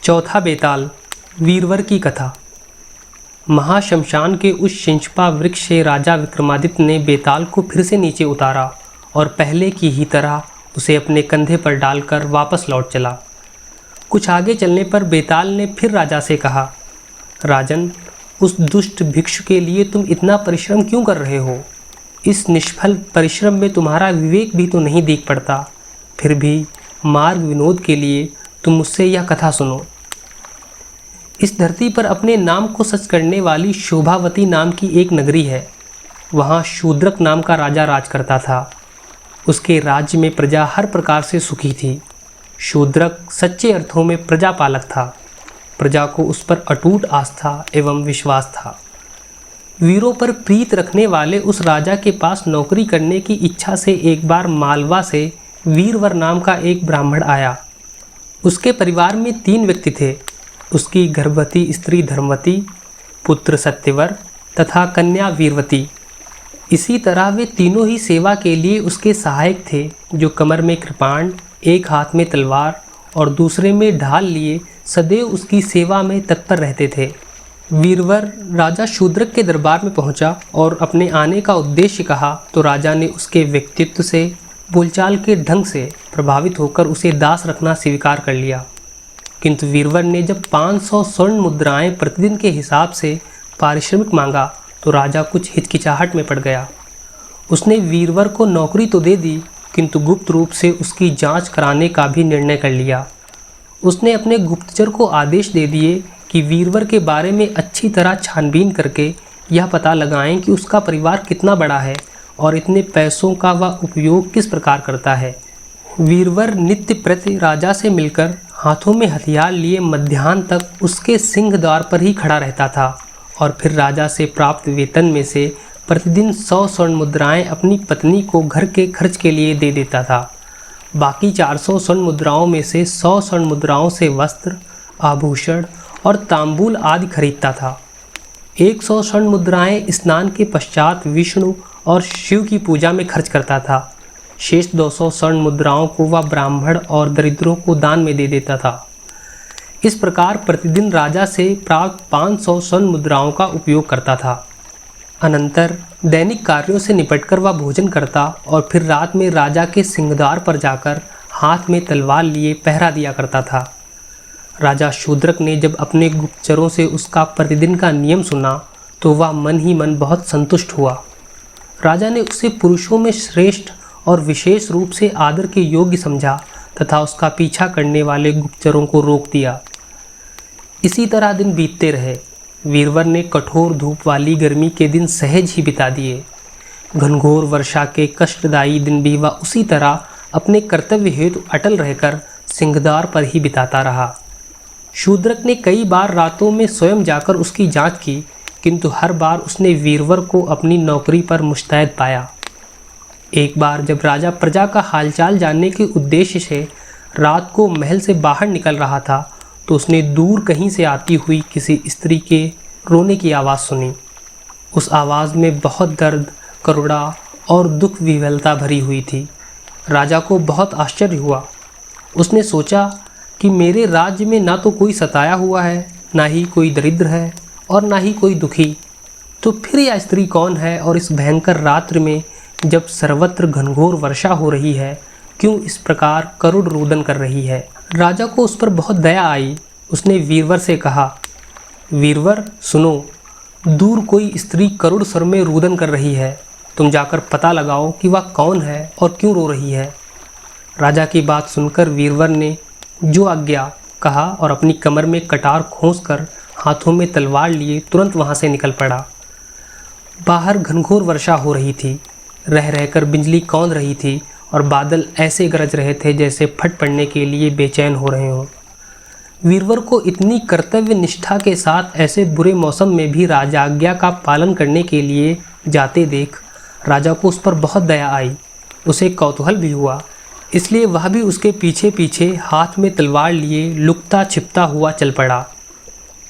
चौथा बेताल, वीरवर की कथा। महाशमशान के उस शिंशपा वृक्ष से राजा विक्रमादित्य ने बेताल को फिर से नीचे उतारा और पहले की ही तरह उसे अपने कंधे पर डालकर वापस लौट चला। कुछ आगे चलने पर बेताल ने फिर राजा से कहा, राजन, उस दुष्ट भिक्षु के लिए तुम इतना परिश्रम क्यों कर रहे हो? इस निष्फल परिश्रम में तुम्हारा विवेक भी तो नहीं दिख पड़ता। फिर भी मार्ग विनोद के लिए तुम मुझसे यह कथा सुनो। इस धरती पर अपने नाम को सच करने वाली शोभावती नाम की एक नगरी है। वहाँ शूद्रक नाम का राजा राज करता था। उसके राज्य में प्रजा हर प्रकार से सुखी थी। शूद्रक सच्चे अर्थों में प्रजापालक था। प्रजा को उस पर अटूट आस्था एवं विश्वास था। वीरों पर प्रीत रखने वाले उस राजा के पास नौकरी करने की इच्छा से एक बार मालवा से वीरवर नाम का एक ब्राह्मण आया। उसके परिवार में 3 व्यक्ति थे। उसकी गर्भवती स्त्री धर्मवती, पुत्र सत्यवर तथा कन्या वीरवती। इसी तरह वे तीनों ही सेवा के लिए उसके सहायक थे, जो कमर में कृपाण, एक हाथ में तलवार और दूसरे में ढाल लिए सदैव उसकी सेवा में तत्पर रहते थे। वीरवर राजा शूद्रक के दरबार में पहुंचा और अपने आने का उद्देश्य कहा तो राजा ने उसके व्यक्तित्व से, बोलचाल के ढंग से प्रभावित होकर उसे दास रखना स्वीकार कर लिया। किंतु वीरवर ने जब 500 स्वर्ण मुद्राएं प्रतिदिन के हिसाब से पारिश्रमिक मांगा तो राजा कुछ हिचकिचाहट में पड़ गया। उसने वीरवर को नौकरी तो दे दी, किंतु गुप्त रूप से उसकी जांच कराने का भी निर्णय कर लिया। उसने अपने गुप्तचर को आदेश दे दिए कि वीरवर के बारे में अच्छी तरह छानबीन करके यह पता लगाएं कि उसका परिवार कितना बड़ा है और इतने पैसों का वह उपयोग किस प्रकार करता है। वीरवर नित्य प्रति राजा से मिलकर हाथों में हथियार लिए मध्याह्न तक उसके सिंह द्वार पर ही खड़ा रहता था और फिर राजा से प्राप्त वेतन में से प्रतिदिन 100 स्वर्ण मुद्राएं अपनी पत्नी को घर के खर्च के लिए दे देता था। बाकी 400 स्वर्ण मुद्राओं में से 100 स्वर्ण मुद्राओं से वस्त्र, आभूषण और तांबूल आदि खरीदता था। 100 स्वर्ण मुद्राएं स्नान के पश्चात विष्णु और शिव की पूजा में खर्च करता था। शेष 200 स्वर्ण मुद्राओं को वह ब्राह्मण और दरिद्रों को दान में दे देता था। इस प्रकार प्रतिदिन राजा से प्राप्त 500 स्वर्ण मुद्राओं का उपयोग करता था। अनंतर दैनिक कार्यों से निपटकर वह भोजन करता और फिर रात में राजा के सिंहद्वार पर जाकर हाथ में तलवार लिए पहरा दिया करता था। राजा शूद्रक ने जब अपने गुप्तचरों से उसका प्रतिदिन का नियम सुना तो वह मन ही मन बहुत संतुष्ट हुआ। राजा ने उसे पुरुषों में श्रेष्ठ और विशेष रूप से आदर के योग्य समझा तथा उसका पीछा करने वाले गुप्तचरों को रोक दिया। इसी तरह दिन बीतते रहे। वीरवर ने कठोर धूप वाली गर्मी के दिन सहज ही बिता दिए। घनघोर वर्षा के कष्टदायी दिन भी वह उसी तरह अपने कर्तव्य हेतु अटल रहकर सिंहद्वार पर ही बिताता रहा। शूद्रक ने कई बार रातों में स्वयं जाकर उसकी जांच की, किंतु हर बार उसने वीरवर को अपनी नौकरी पर मुस्तैद पाया। एक बार जब राजा प्रजा का हालचाल जानने के उद्देश्य से रात को महल से बाहर निकल रहा था तो उसने दूर कहीं से आती हुई किसी स्त्री के रोने की आवाज़ सुनी। उस आवाज़ में बहुत दर्द, करुणा और दुख विह्वलता भरी हुई थी। राजा को बहुत आश्चर्य हुआ। उसने सोचा कि मेरे राज्य में ना तो कोई सताया हुआ है, ना ही कोई दरिद्र है और ना ही कोई दुखी, तो फिर यह स्त्री कौन है और इस भयंकर रात्रि में जब सर्वत्र घनघोर वर्षा हो रही है क्यों इस प्रकार करुण रुदन कर रही है। राजा को उस पर बहुत दया आई। उसने वीरवर से कहा, वीरवर सुनो, दूर कोई स्त्री करुण स्वर में रुदन कर रही है। तुम जाकर पता लगाओ कि वह कौन है और क्यों रो रही है। राजा की बात सुनकर वीरवर ने जो आज्ञा कहा और अपनी कमर में कटार खोंसकर हाथों में तलवार लिए तुरंत वहाँ से निकल पड़ा। बाहर घनघोर वर्षा हो रही थी। रह रहकर बिजली कौंध रही थी और बादल ऐसे गरज रहे थे जैसे फट पड़ने के लिए बेचैन हो रहे हों। वीरवर को इतनी कर्तव्य निष्ठा के साथ ऐसे बुरे मौसम में भी राजाज्ञा का पालन करने के लिए जाते देख राजा को उस पर बहुत दया आई। उसे कौतूहल भी हुआ, इसलिए वह भी उसके पीछे पीछे हाथ में तलवार लिए लुकता छिपता हुआ चल पड़ा।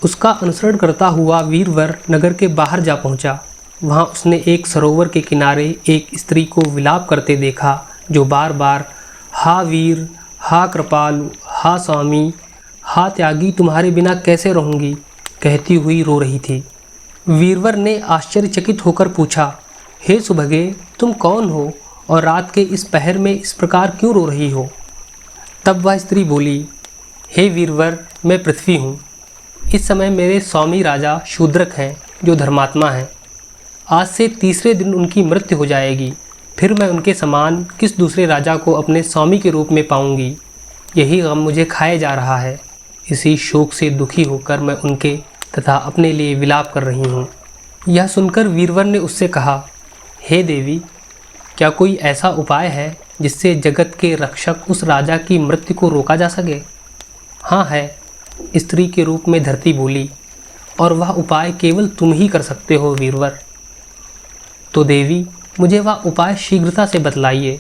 उसका अनुसरण करता हुआ वीरवर नगर के बाहर जा पहुंचा। वहाँ उसने एक सरोवर के किनारे एक स्त्री को विलाप करते देखा, जो बार बार हा वीर, हा कृपालु, हा स्वामी, हा त्यागी, तुम्हारे बिना कैसे रहूंगी, कहती हुई रो रही थी। वीरवर ने आश्चर्यचकित होकर पूछा, हे सुभगे, तुम कौन हो और रात के इस पहर में इस प्रकार क्यों रो रही हो? तब वह स्त्री बोली, हे वीरवर, मैं पृथ्वी हूँ। इस समय मेरे स्वामी राजा शूद्रक हैं, जो धर्मात्मा हैं। आज से तीसरे दिन उनकी मृत्यु हो जाएगी, फिर मैं उनके समान किस दूसरे राजा को अपने स्वामी के रूप में पाऊंगी? यही गम मुझे खाए जा रहा है। इसी शोक से दुखी होकर मैं उनके तथा अपने लिए विलाप कर रही हूँ। यह सुनकर वीरवर ने उससे कहा, हे देवी, क्या कोई ऐसा उपाय है जिससे जगत के रक्षक उस राजा की मृत्यु को रोका जा सके? हाँ है, स्त्री के रूप में धरती बोली, और वह उपाय केवल तुम ही कर सकते हो वीरवर। तो देवी, मुझे वह उपाय शीघ्रता से बतलाइए,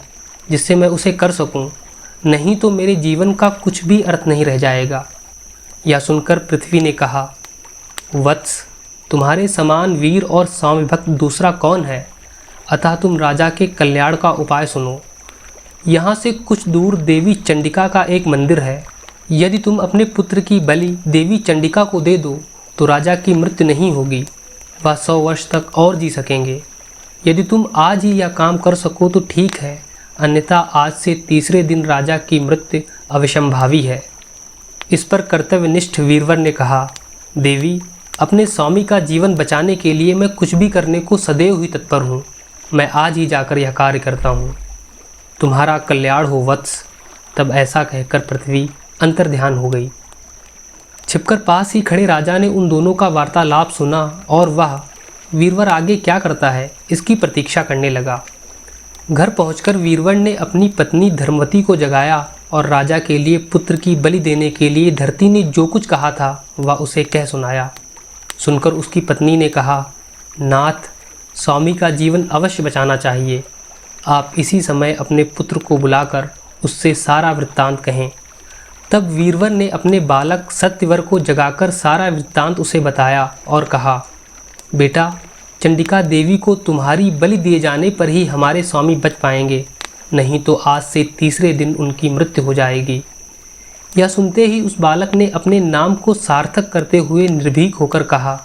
जिससे मैं उसे कर सकूं, नहीं तो मेरे जीवन का कुछ भी अर्थ नहीं रह जाएगा। यह सुनकर पृथ्वी ने कहा, वत्स, तुम्हारे समान वीर और स्वामी भक्त दूसरा कौन है? अतः तुम राजा के कल्याण का उपाय सुनो। यहाँ से कुछ दूर देवी चंडिका का एक मंदिर है। यदि तुम अपने पुत्र की बलि देवी चंडिका को दे दो तो राजा की मृत्यु नहीं होगी, वह 100 वर्ष तक और जी सकेंगे। यदि तुम आज ही यह काम कर सको तो ठीक है, अन्यथा आज से तीसरे दिन राजा की मृत्यु अविसंभावी है। इस पर कर्तव्यनिष्ठ वीरवर ने कहा, देवी, अपने स्वामी का जीवन बचाने के लिए मैं कुछ भी करने को सदैव ही तत्पर हूँ। मैं आज ही जाकर यह कार्य करता हूँ। तुम्हारा कल्याण हो वत्स। तब ऐसा कहकर पृथ्वी अंतर्ध्यान हो गई। छिपकर पास ही खड़े राजा ने उन दोनों का वार्तालाप सुना और वह वीरवर आगे क्या करता है इसकी प्रतीक्षा करने लगा। घर पहुंचकर वीरवर ने अपनी पत्नी धर्मवती को जगाया और राजा के लिए पुत्र की बलि देने के लिए धरती ने जो कुछ कहा था वह उसे कह सुनाया। सुनकर उसकी पत्नी ने कहा, नाथ, स्वामी का जीवन अवश्य बचाना चाहिए। आप इसी समय अपने पुत्र को बुलाकर उससे सारा वृत्तांत कहें। तब वीरवर ने अपने बालक सत्यवर को जगाकर सारा वृत्तांत उसे बताया और कहा, बेटा, चंडिका देवी को तुम्हारी बलि दिए जाने पर ही हमारे स्वामी बच पाएंगे, नहीं तो आज से तीसरे दिन उनकी मृत्यु हो जाएगी। यह सुनते ही उस बालक ने अपने नाम को सार्थक करते हुए निर्भीक होकर कहा,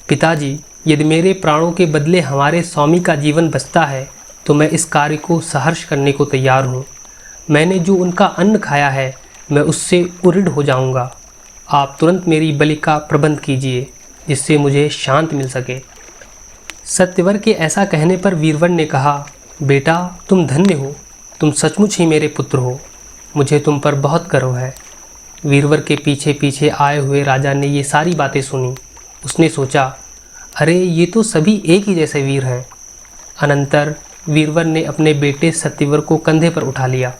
पिताजी, यदि मेरे प्राणों के बदले हमारे स्वामी का जीवन बचता है तो मैं इस कार्य को सहर्ष करने को तैयार हूँ। मैंने जो उनका अन्न खाया है मैं उससे उऋढ़ हो जाऊँगा। आप तुरंत मेरी बलि का प्रबंध कीजिए, जिससे मुझे शांत मिल सके। सत्यवर के ऐसा कहने पर वीरवर ने कहा, बेटा, तुम धन्य हो, तुम सचमुच ही मेरे पुत्र हो। मुझे तुम पर बहुत गर्व है। वीरवर के पीछे पीछे आए हुए राजा ने ये सारी बातें सुनी। उसने सोचा, अरे ये तो सभी एक ही जैसे वीर हैं। अनंतर वीरवर ने अपने बेटे सत्यवर को कंधे पर उठा लिया।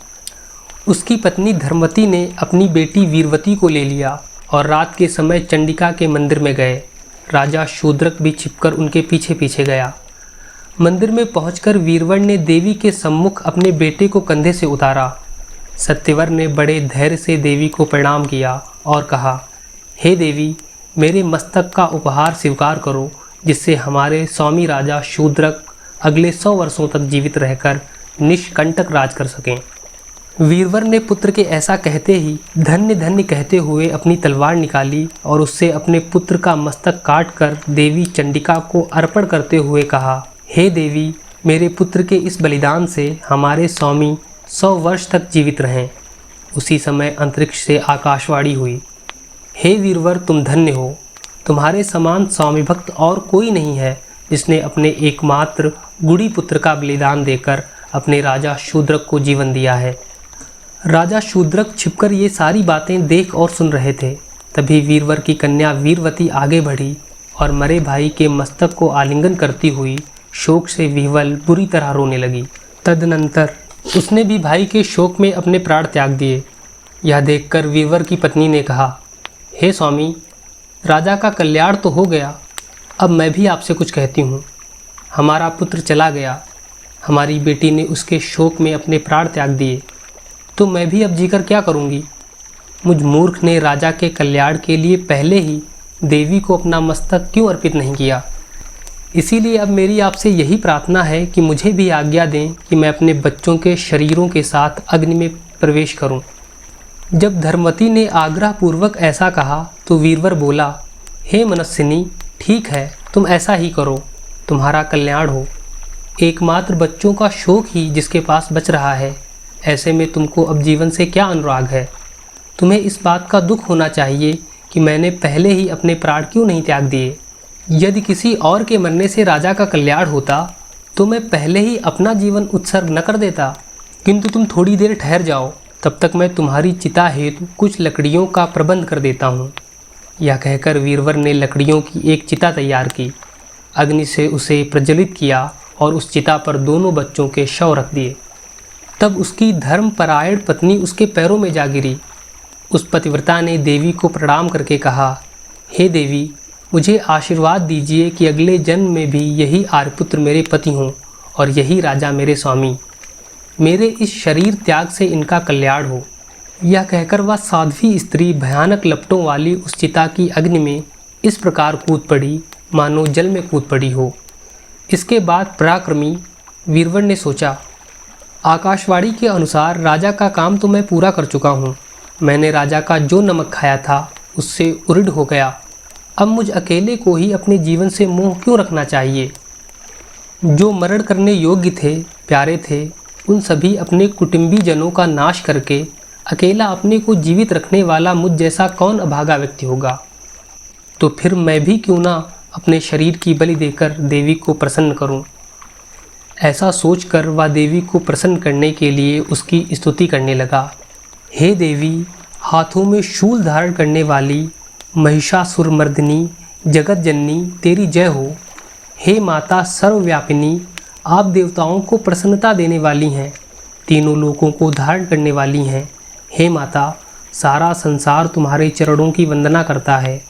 उसकी पत्नी धर्मवती ने अपनी बेटी वीरवती को ले लिया और रात के समय चंडिका के मंदिर में गए। राजा शूद्रक भी छिपकर उनके पीछे पीछे गया। मंदिर में पहुंचकर वीरवर ने देवी के सम्मुख अपने बेटे को कंधे से उतारा। सत्यवर ने बड़े धैर्य से देवी को प्रणाम किया और कहा, हे देवी, मेरे मस्तक का उपहार स्वीकार करो, जिससे हमारे स्वामी राजा शूद्रक अगले 100 वर्षों तक जीवित रहकर निष्कंटक राज कर सकें। वीरवर ने पुत्र के ऐसा कहते ही धन्य धन्य कहते हुए अपनी तलवार निकाली और उससे अपने पुत्र का मस्तक काटकर देवी चंडिका को अर्पण करते हुए कहा, हे देवी, मेरे पुत्र के इस बलिदान से हमारे स्वामी 100 वर्ष तक जीवित रहें। उसी समय अंतरिक्ष से आकाशवाणी हुई, हे वीरवर, तुम धन्य हो। तुम्हारे समान स्वामी भक्त और कोई नहीं है जिसने अपने एकमात्र गुड़ी पुत्र का बलिदान देकर अपने राजा शूद्रक को जीवन दिया है। राजा शूद्रक छिपकर ये सारी बातें देख और सुन रहे थे। तभी वीरवर की कन्या वीरवती आगे बढ़ी और मरे भाई के मस्तक को आलिंगन करती हुई शोक से विह्वल बुरी तरह रोने लगी। तदनंतर उसने भी भाई के शोक में अपने प्राण त्याग दिए। यह देखकर वीरवर की पत्नी ने कहा, हे स्वामी, राजा का कल्याण तो हो गया, अब मैं भी आपसे कुछ कहती हूँ। हमारा पुत्र चला गया, हमारी बेटी ने उसके शोक में अपने प्राण त्याग दिए, तो मैं भी अब जीकर क्या करूँगी? मुझ मूर्ख ने राजा के कल्याण के लिए पहले ही देवी को अपना मस्तक क्यों अर्पित नहीं किया? इसीलिए अब मेरी आपसे यही प्रार्थना है कि मुझे भी आज्ञा दें कि मैं अपने बच्चों के शरीरों के साथ अग्नि में प्रवेश करूं। जब धर्मवती ने आग्रहपूर्वक ऐसा कहा तो वीरवर बोला, हे मनस्विनी, ठीक है, तुम ऐसा ही करो, तुम्हारा कल्याण हो। एकमात्र बच्चों का शोक ही जिसके पास बच रहा है, ऐसे में तुमको अब जीवन से क्या अनुराग है? तुम्हें इस बात का दुख होना चाहिए कि मैंने पहले ही अपने प्राण क्यों नहीं त्याग दिए। यदि किसी और के मरने से राजा का कल्याण होता तो मैं पहले ही अपना जीवन उत्सर्ग न कर देता, किंतु तुम थोड़ी देर ठहर जाओ, तब तक मैं तुम्हारी चिता हेतु कुछ लकड़ियों का प्रबंध कर देता हूँ। यह कहकर वीरवर ने लकड़ियों की एक चिता तैयार की, अग्नि से उसे प्रज्वलित किया और उस चिता पर दोनों बच्चों के शव रख दिए। तब उसकी धर्मपरायण पत्नी उसके पैरों में जा गिरी। उस पतिव्रता ने देवी को प्रणाम करके कहा, हे देवी, मुझे आशीर्वाद दीजिए कि अगले जन्म में भी यही आर्यपुत्र मेरे पति हों और यही राजा मेरे स्वामी। मेरे इस शरीर त्याग से इनका कल्याण हो। यह कहकर वह साध्वी स्त्री भयानक लपटों वाली उस चिता की अग्नि में इस प्रकार कूद पड़ी मानो जल में कूद पड़ी हो। इसके बाद पराक्रमी वीरवर ने सोचा, आकाशवाणी के अनुसार राजा का काम तो मैं पूरा कर चुका हूँ। मैंने राजा का जो नमक खाया था उससे उऋण हो गया। अब मुझ अकेले को ही अपने जीवन से मोह क्यों रखना चाहिए? जो मरण करने योग्य थे, प्यारे थे, उन सभी अपने कुटुंबी जनों का नाश करके अकेला अपने को जीवित रखने वाला मुझ जैसा कौन अभागा व्यक्ति होगा? तो फिर मैं भी क्यों ना अपने शरीर की बलि देकर देवी को प्रसन्न करूं? ऐसा सोचकर वह देवी को प्रसन्न करने के लिए उसकी स्तुति करने लगा। हे देवी, हाथों में शूल धारण करने वाली महिषासुरमर्दिनी जगत जननी, तेरी जय हो। हे माता सर्वव्यापिनी, आप देवताओं को प्रसन्नता देने वाली हैं, तीनों लोकों को धारण करने वाली हैं। हे माता, सारा संसार तुम्हारे चरणों की वंदना करता है।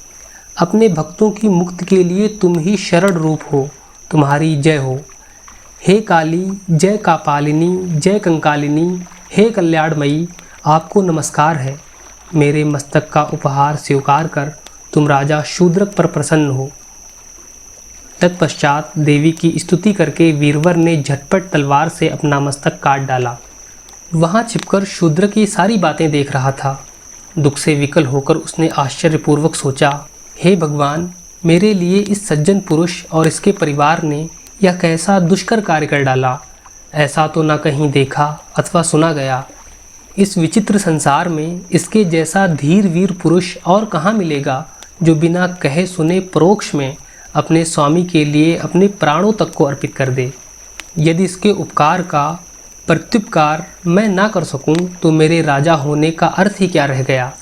अपने भक्तों की मुक्ति के लिए तुम ही शरण रूप हो, तुम्हारी जय हो। हे काली, जय कापालिनी, जय कंकालिनी, हे कल्याणमयी, आपको नमस्कार है। मेरे मस्तक का उपहार स्वीकार कर तुम राजा शूद्रक पर प्रसन्न हो। तत्पश्चात देवी की स्तुति करके वीरवर ने झटपट तलवार से अपना मस्तक काट डाला। वहाँ छिपकर शूद्रक ये सारी बातें देख रहा था। दुख से विकल होकर उसने आश्चर्यपूर्वक सोचा, हे भगवान, मेरे लिए इस सज्जन पुरुष और इसके परिवार ने यह कैसा दुष्कर कार्य कर डाला। ऐसा तो न कहीं देखा अथवा सुना गया। इस विचित्र संसार में इसके जैसा धीर वीर पुरुष और कहाँ मिलेगा, जो बिना कहे सुने परोक्ष में अपने स्वामी के लिए अपने प्राणों तक को अर्पित कर दे। यदि इसके उपकार का प्रत्युपकार मैं ना कर सकूं, तो मेरे राजा होने का अर्थ ही क्या रह गया?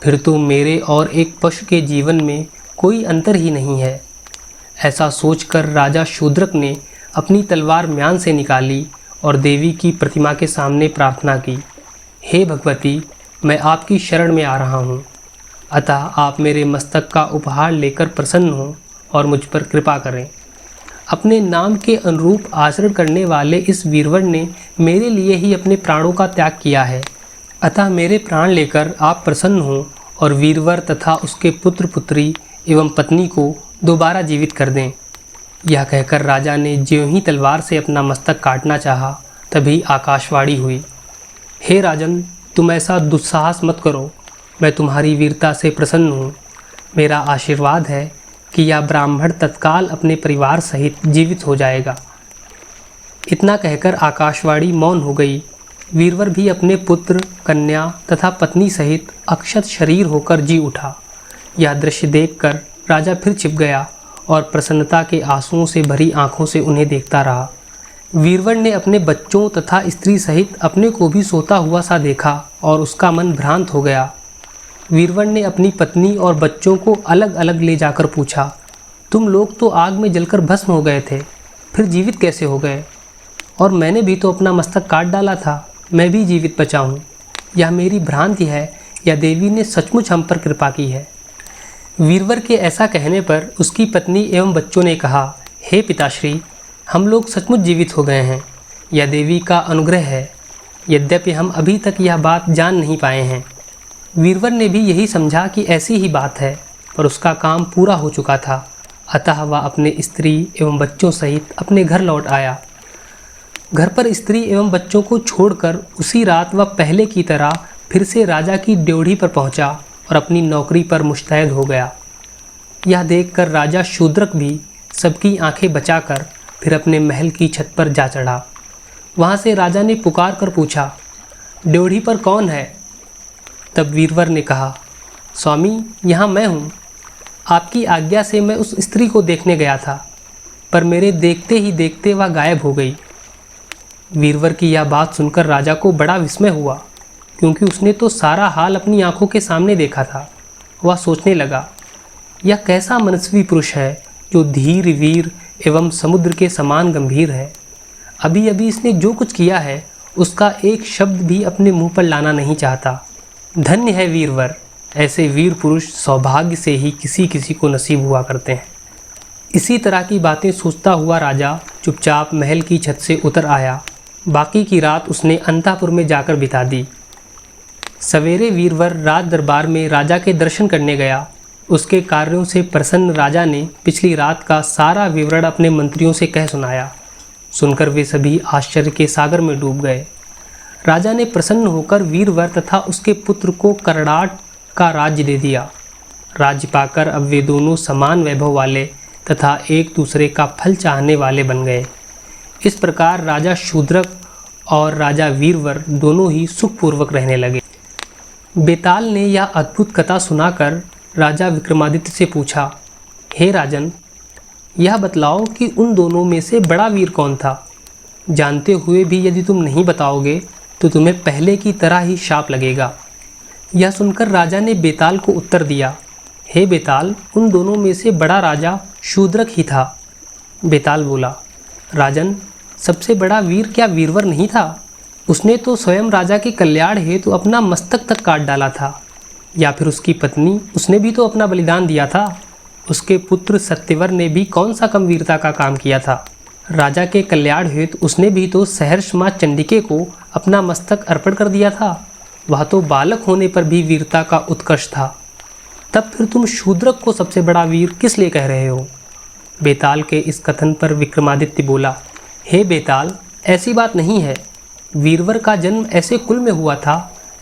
फिर तो मेरे और एक पशु के जीवन में कोई अंतर ही नहीं है। ऐसा सोचकर राजा शूद्रक ने अपनी तलवार म्यान से निकाली और देवी की प्रतिमा के सामने प्रार्थना की, हे भगवती, मैं आपकी शरण में आ रहा हूँ, अतः आप मेरे मस्तक का उपहार लेकर प्रसन्न हों और मुझ पर कृपा करें। अपने नाम के अनुरूप आचरण करने वाले इस वीरवर ने मेरे लिए ही अपने प्राणों का त्याग किया है, अतः मेरे प्राण लेकर आप प्रसन्न हों और वीरवर तथा उसके पुत्र पुत्री एवं पत्नी को दोबारा जीवित कर दें। यह कहकर राजा ने ज्यों ही तलवार से अपना मस्तक काटना चाहा, तभी आकाशवाणी हुई, हे राजन, तुम ऐसा दुस्साहस मत करो। मैं तुम्हारी वीरता से प्रसन्न हूँ। मेरा आशीर्वाद है कि यह ब्राह्मण तत्काल अपने परिवार सहित जीवित हो जाएगा। इतना कहकर आकाशवाणी मौन हो गई। वीरवर भी अपने पुत्र, कन्या तथा पत्नी सहित अक्षत शरीर होकर जी उठा। यह दृश्य देखकर राजा फिर छिप गया और प्रसन्नता के आंसुओं से भरी आंखों से उन्हें देखता रहा। वीरवर ने अपने बच्चों तथा स्त्री सहित अपने को भी सोता हुआ सा देखा और उसका मन भ्रांत हो गया। वीरवर ने अपनी पत्नी और बच्चों को अलग अलग ले जाकर पूछा, तुम लोग तो आग में जलकर भस्म हो गए थे, फिर जीवित कैसे हो गए? और मैंने भी तो अपना मस्तक काट डाला था, मैं भी जीवित बचा हूँ। यह मेरी भ्रांति है या देवी ने सचमुच हम पर कृपा की है? वीरवर के ऐसा कहने पर उसकी पत्नी एवं बच्चों ने कहा, हे पिताश्री, हम लोग सचमुच जीवित हो गए हैं। यह देवी का अनुग्रह है, यद्यपि हम अभी तक यह बात जान नहीं पाए हैं। वीरवर ने भी यही समझा कि ऐसी ही बात है, पर उसका काम पूरा हो चुका था, अतः वह अपने स्त्री एवं बच्चों सहित अपने घर लौट आया। घर पर स्त्री एवं बच्चों को छोड़कर उसी रात वह पहले की तरह फिर से राजा की ड्योढ़ी पर पहुंचा और अपनी नौकरी पर मुस्तैद हो गया। यह देखकर राजा शूद्रक भी सबकी आंखें बचाकर फिर अपने महल की छत पर जा चढ़ा। वहाँ से राजा ने पुकार कर पूछा, ड्योढ़ी पर कौन है? तब वीरवर ने कहा, स्वामी, यहाँ मैं हूँ। आपकी आज्ञा से मैं उस स्त्री को देखने गया था, पर मेरे देखते ही देखते वह गायब हो गई। वीरवर की यह बात सुनकर राजा को बड़ा विस्मय हुआ, क्योंकि उसने तो सारा हाल अपनी आंखों के सामने देखा था। वह सोचने लगा, यह कैसा मनस्वी पुरुष है जो धीर, वीर एवं समुद्र के समान गंभीर है। अभी अभी इसने जो कुछ किया है उसका एक शब्द भी अपने मुंह पर लाना नहीं चाहता। धन्य है वीरवर, ऐसे वीर पुरुष सौभाग्य से ही किसी किसी को नसीब हुआ करते हैं। इसी तरह की बातें सोचता हुआ राजा चुपचाप महल की छत से उतर आया। बाकी की रात उसने अंतापुर में जाकर बिता दी। सवेरे वीरवर राज दरबार में राजा के दर्शन करने गया। उसके कार्यों से प्रसन्न राजा ने पिछली रात का सारा विवरण अपने मंत्रियों से कह सुनाया। सुनकर वे सभी आश्चर्य के सागर में डूब गए। राजा ने प्रसन्न होकर वीरवर तथा उसके पुत्र को करड़ाट का राज्य दे दिया। राज्य पाकर अब वे दोनों समान वैभव वाले तथा एक दूसरे का फल चाहने वाले बन गए। इस प्रकार राजा शूद्रक और राजा वीरवर दोनों ही सुखपूर्वक रहने लगे। बेताल ने यह अद्भुत कथा सुनाकर राजा विक्रमादित्य से पूछा, हे राजन, यह बतलाओ कि उन दोनों में से बड़ा वीर कौन था? जानते हुए भी यदि तुम नहीं बताओगे तो तुम्हें पहले की तरह ही शाप लगेगा। यह सुनकर राजा ने बेताल को उत्तर दिया, हे बेताल, उन दोनों में से बड़ा राजा शूद्रक ही था। बेताल बोला, राजन, सबसे बड़ा वीर क्या वीरवर नहीं था? उसने तो स्वयं राजा के कल्याण हेतु अपना मस्तक तक काट डाला था। या फिर उसकी पत्नी, उसने भी तो अपना बलिदान दिया था। उसके पुत्र सत्यवर ने भी कौन सा कम वीरता का काम किया था? राजा के कल्याण हेतु उसने भी तो सहर्ष माँ चंडिके को अपना मस्तक अर्पण कर दिया था। वह तो बालक होने पर भी वीरता का उत्कर्ष था। तब फिर तुम शूद्रक को सबसे बड़ा वीर किस लिए कह रहे हो? बेताल के इस कथन पर विक्रमादित्य बोला, हे बेताल, ऐसी बात नहीं है। वीरवर का जन्म ऐसे कुल में हुआ था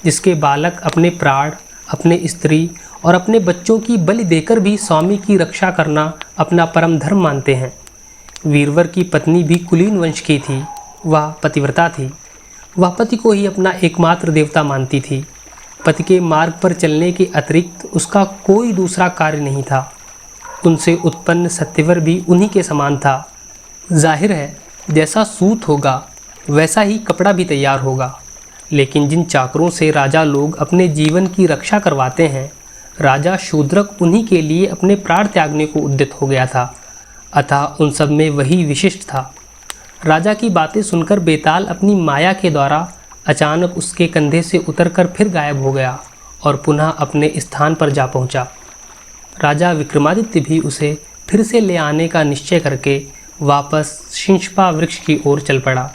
जिसके बालक अपने प्राण, अपने स्त्री और अपने बच्चों की बलि देकर भी स्वामी की रक्षा करना अपना परम धर्म मानते हैं। वीरवर की पत्नी भी कुलीन वंश की थी। वह पतिव्रता थी। वह पति को ही अपना एकमात्र देवता मानती थी। पति के मार्ग पर चलने के अतिरिक्त उसका कोई दूसरा कार्य नहीं था। उनसे उत्पन्न सत्यवर भी उन्हीं के समान था। जाहिर है, जैसा सूत होगा वैसा ही कपड़ा भी तैयार होगा। लेकिन जिन चाकरों से राजा लोग अपने जीवन की रक्षा करवाते हैं, राजा शूद्रक उन्हीं के लिए अपने प्राण त्यागने को उद्यत हो गया था। अतः उन सब में वही विशिष्ट था। राजा की बातें सुनकर बेताल अपनी माया के द्वारा अचानक उसके कंधे से उतरकर फिर गायब हो गया और पुनः अपने स्थान पर जा पहुंचा। राजा विक्रमादित्य भी उसे फिर से ले आने का निश्चय करके वापस शिंशपा वृक्ष की ओर चल पड़ा।